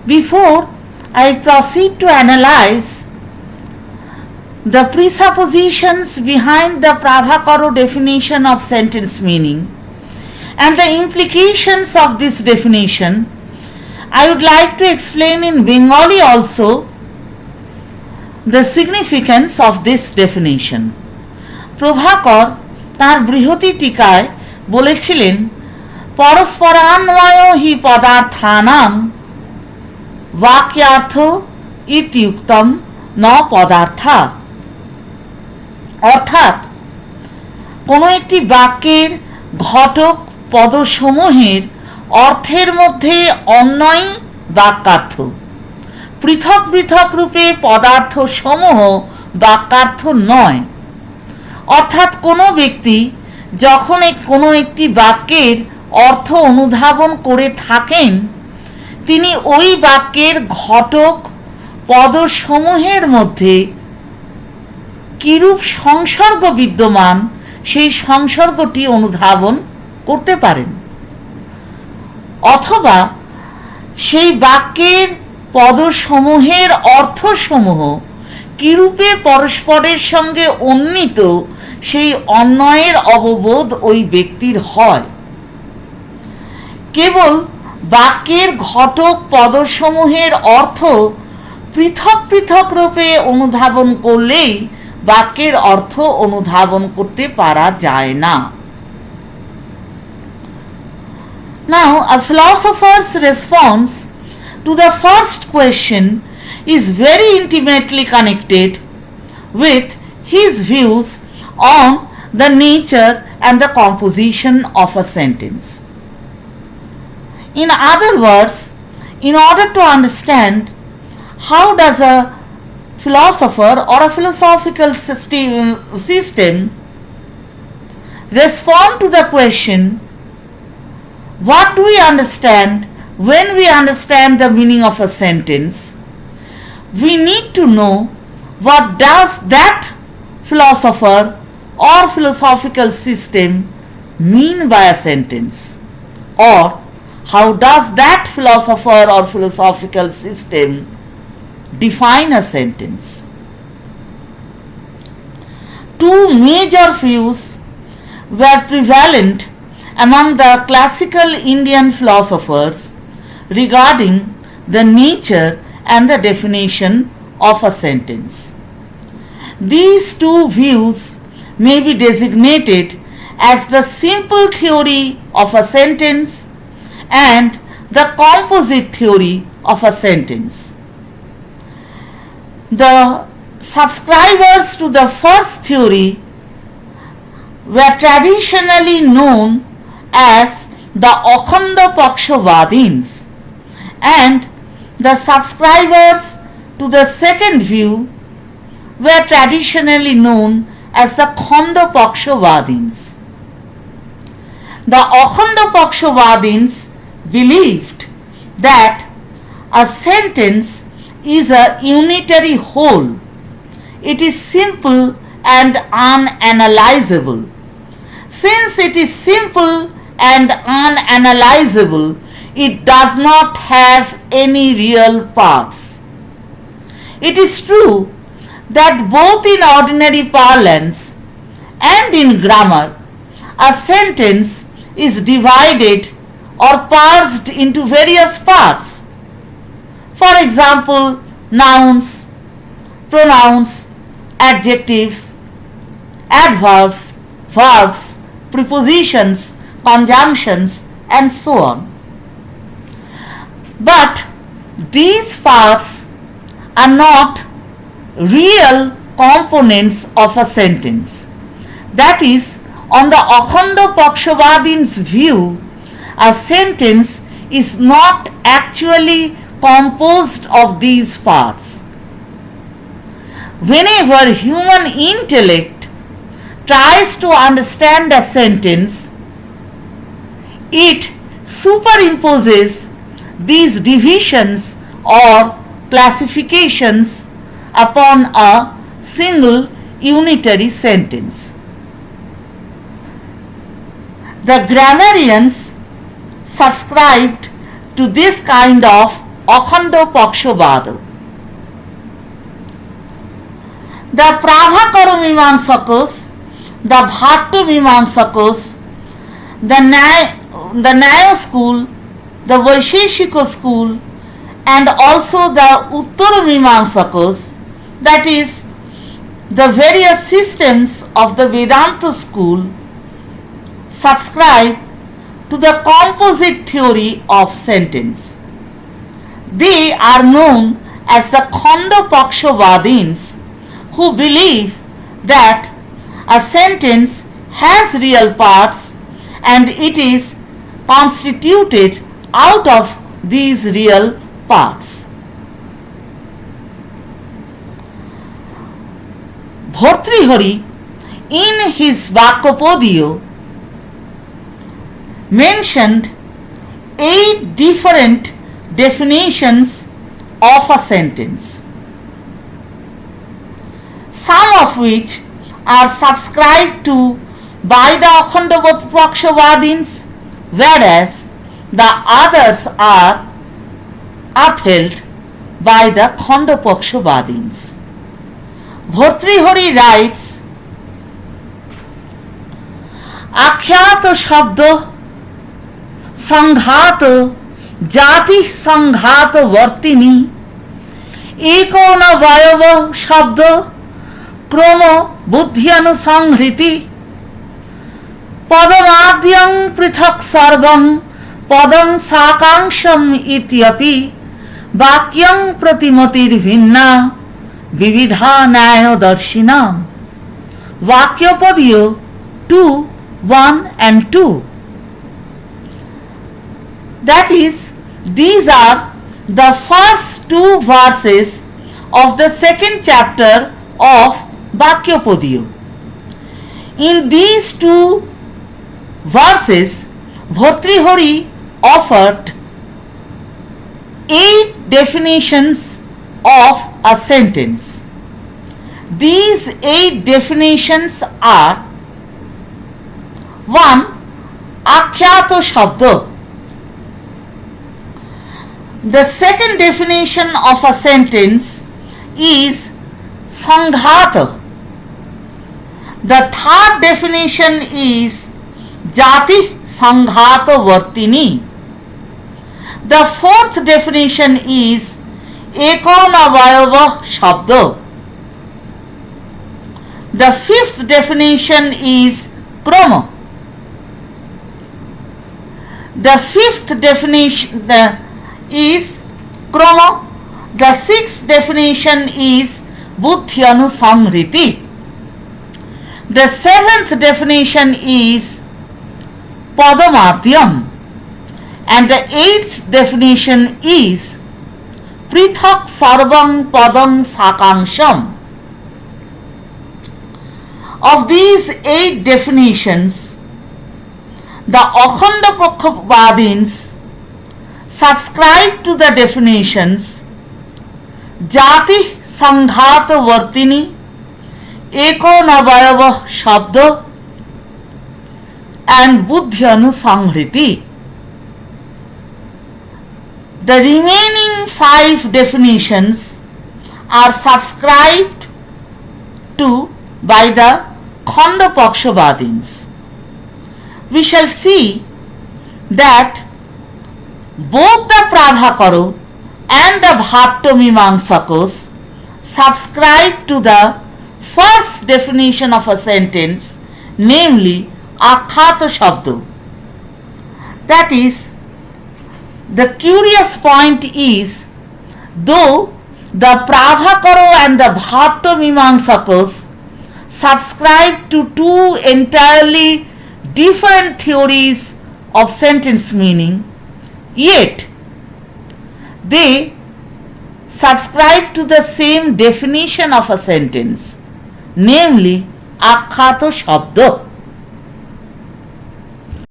Before I proceed to analyze the presuppositions behind the Prabhakara definition of sentence meaning and the implications of this definition, I would like to explain in Bengali also the significance of this definition. Prabhakar তার বৃহতি টিকায় বলেছিলেন, পরস্পরান্বয় হি পদার্থানাং বাক্যার্থ ইত্যুক্তম ন পদার্থা। অর্থাৎ কোনো একটি বাক্যের ঘটক পদসমূহের অর্থের মধ্যে অন্যই বাক্যার্থ, পৃথক পৃথক রূপে পদার্থ সমূহ বাক্যার্থ নয়। অর্থাৎ কোনো ব্যক্তি যখন কোনো একটি বাক্যের অর্থ অনুধাবন করে থাকেন, তিনি ওই বাক্যের ঘটক পদসমূহের মধ্যে কিরূপ সংসর্গ বিদ্যমান সেই সংসর্গটি অনুধাবন করতে পারেন, অথবা সেই বাক্যের পদসমূহের অর্থসমূহ কিরূপে পরস্পরের সঙ্গে উন্নীত সেই অন্বয়ের অববোধ ওই ব্যক্তির হয়। কেবল বাক্যের ঘটক পদসমূহের অর্থ পৃথক পৃথক রূপে অনুধাবন করলেই বাক্যের অর্থ অনুধাবন করতে পারা যায় না। Now, a philosopher's response to the first question is very intimately connected with his views on the nature and the composition of a sentence. In other words, in order to understand how does a philosopher or a philosophical system respond to the question, what do we understand when we understand the meaning of a sentence? We need to know what does that philosopher or philosophical system mean by a sentence, or how does that philosopher or philosophical system define a sentence. Two major views were prevalent among the classical Indian philosophers regarding the nature and the definition of a sentence. These two views may be designated as the simple theory of a sentence and the composite theory of a sentence. The subscribers to the first theory were traditionally known as the Akhanda Pakshavadins, and the subscribers to the second view were traditionally known as the Khanda Pakshavadins. The Akhanda Pakshavadins believed that a sentence is a unitary whole. It is simple and unanalyzable. Since it is simple and unanalyzable, it does not have any real parts. It is true that both in ordinary parlance and in grammar, a sentence is divided or parsed into various parts. For example, nouns, pronouns, adjectives, adverbs, verbs, prepositions, conjunctions, and so on. But these parts are not real components of a sentence. That is, on the Akhanda Pakshavadins view, a sentence is not actually composed of these parts. Whenever human intellect tries to understand a sentence, it superimposes these divisions or classifications upon a single unitary sentence. The grammarians subscribed to this kind of Akhanda Pakshavad. The Pravakara Mimamsakas, the Bhattu Mimamsakas, the Nyaya school, the Vaisheshika school, and also the Uttara Mimamsakas, that is, the various systems of the Vedanta school, subscribe to the composite theory of sentence. They are known as the Khanda Pakshavadins, who believe that a sentence has real parts and it is constituted out of these real parts. Bhartrihari, in his Vakyapadiyam, mentioned 8 different definitions of a sentence, some of which are subscribed to by the Akhanda Pakshavadins, whereas the others are upheld by the Khanda Pakshavadins. Bhartrihari writes, Akhyata Shabda Sanghata Jati Sanghata Vartini Ekona Vayava Shabda Kroma Buddhyanusangriti Padamadyam Prithak Sarvam Padam Sakangsham Ityapi Vakyam Pratimatir Vinna Vividha Nyaya Darshinam. Vakyapadiyam 2, 1 and 2. That is, these are the first 2 verses of the second chapter of Vakyapadiyam. In these 2 verses, Bhartrihari offered 8 definitions of a sentence. These 8 definitions are: 1. Akhyata Shabda. The second definition of a sentence is Sanghata. The third definition is Jati Sanghata Vartini. The fourth definition is Ekona Vayava Shabda. The fifth definition is Krama. The fifth definition is Krama. The sixth definition is Buddhyanusangriti. The seventh definition is Padamadyam. And the eighth definition is Prithak Sarvam Padam Sakangsham. Of these 8 definitions, the Akhanda Pakshavadins subscribe to the definitions Jati Sanghata Vartini, Ekona Vayava Shabda and Buddhyanusangriti. The remaining 5 definitions are subscribed to by the Khanda Pakshavadins. We shall see that both the Pravakara and the Bhattu Mimamsakas subscribe to the first definition of a sentence, namely Akhyata Shabda. That is, the curious point is, though the Pravakara and the Bhattu Mimamsakas subscribe to 2 entirely different theories of sentence meaning, yet they subscribe to the same definition of a sentence, namely Akhyata Shabda.